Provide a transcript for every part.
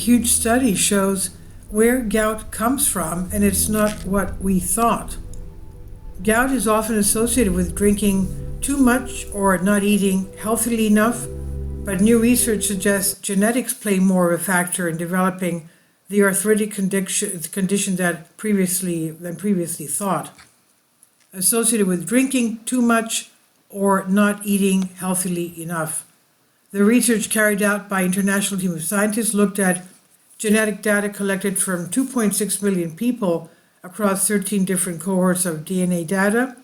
huge study shows where gout comes from, and it's not what we thought. Gout is often associated with drinking too much or not eating healthily enough, but new research suggests genetics play more of a factor in developing the arthritic condition than previously thought. Associated with drinking too much or not eating healthily enough. The research carried out by an international team of scientists looked at genetic data collected from 2.6 million people across 13 different cohorts of DNA data.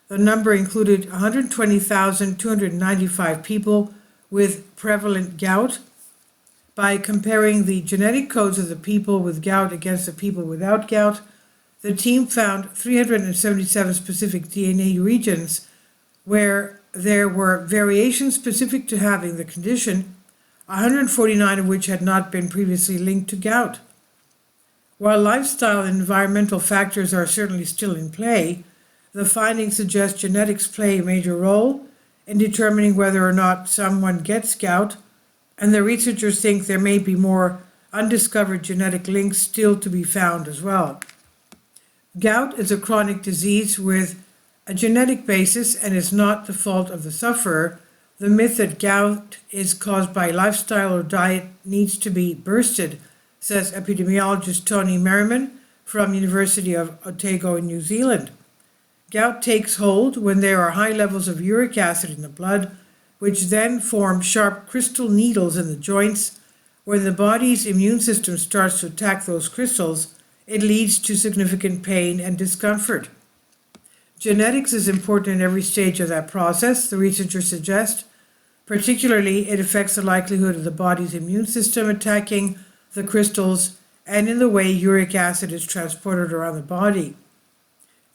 The number included 120,295 people with prevalent gout. By comparing the genetic codes of the people with gout against the people without gout, the team found 377 specific DNA regions where there were variations specific to having the condition, 149 of which had not been previously linked to gout. While lifestyle and environmental factors are certainly still in play, the findings suggest genetics play a major role in determining whether or not someone gets gout, and the researchers think there may be more undiscovered genetic links still to be found as well. Gout is a chronic disease with a genetic basis and is not the fault of the sufferer. The myth that gout is caused by lifestyle or diet needs to be bursted, says epidemiologist Tony Merriman from University of Otago in New Zealand. Gout takes hold when there are high levels of uric acid in the blood, which then form sharp crystal needles in the joints. When the body's immune system starts to attack those crystals, it leads to significant pain and discomfort. Genetics is important in every stage of that process, the researchers suggest. Particularly, it affects the likelihood of the body's immune system attacking the crystals and in the way uric acid is transported around the body.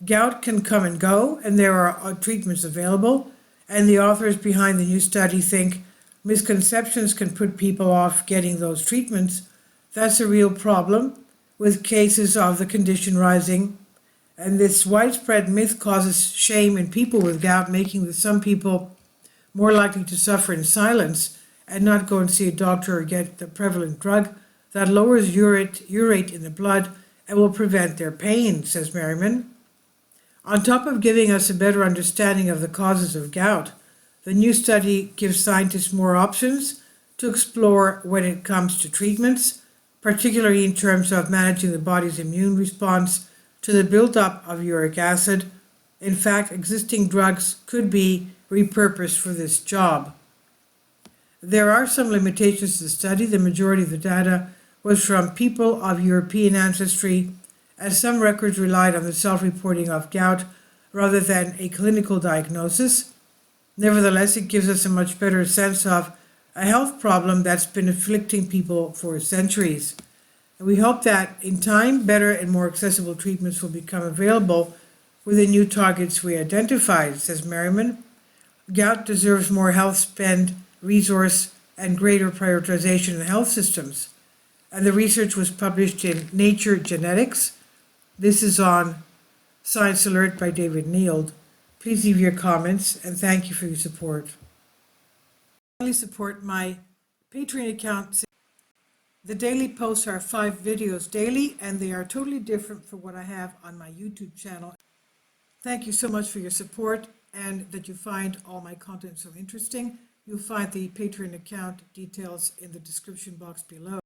Gout can come and go, and there are treatments available, and the authors behind the new study think misconceptions can put people off getting those treatments. That's a real problem, with cases of the condition rising, and this widespread myth causes shame in people with gout, making some people more likely to suffer in silence and not go and see a doctor or get the prevalent drug that lowers urate in the blood and will prevent their pain, says Merriman. On top of giving us a better understanding of the causes of gout, the new study gives scientists more options to explore when it comes to treatments, particularly in terms of managing the body's immune response to the buildup of uric acid. In fact, existing drugs could be repurposed for this job. There are some limitations to the study. The majority of the data was from people of European ancestry, as some records relied on the self-reporting of gout rather than a clinical diagnosis. Nevertheless, it gives us a much better sense of a health problem that's been afflicting people for centuries. And we hope that in time, better and more accessible treatments will become available with the new targets we identified, says Merriman. Gout deserves more health spend, resource, and greater prioritization in health systems. And the research was published in Nature Genetics. This is on Science Alert by David Neild. Please leave your comments, and thank you for your support. Finally, support my Patreon account. The daily posts are 5 videos daily, and they are totally different from what I have on my YouTube channel. Thank you so much for your support and that you find all my content so interesting. You'll find the Patreon account details in the description box below.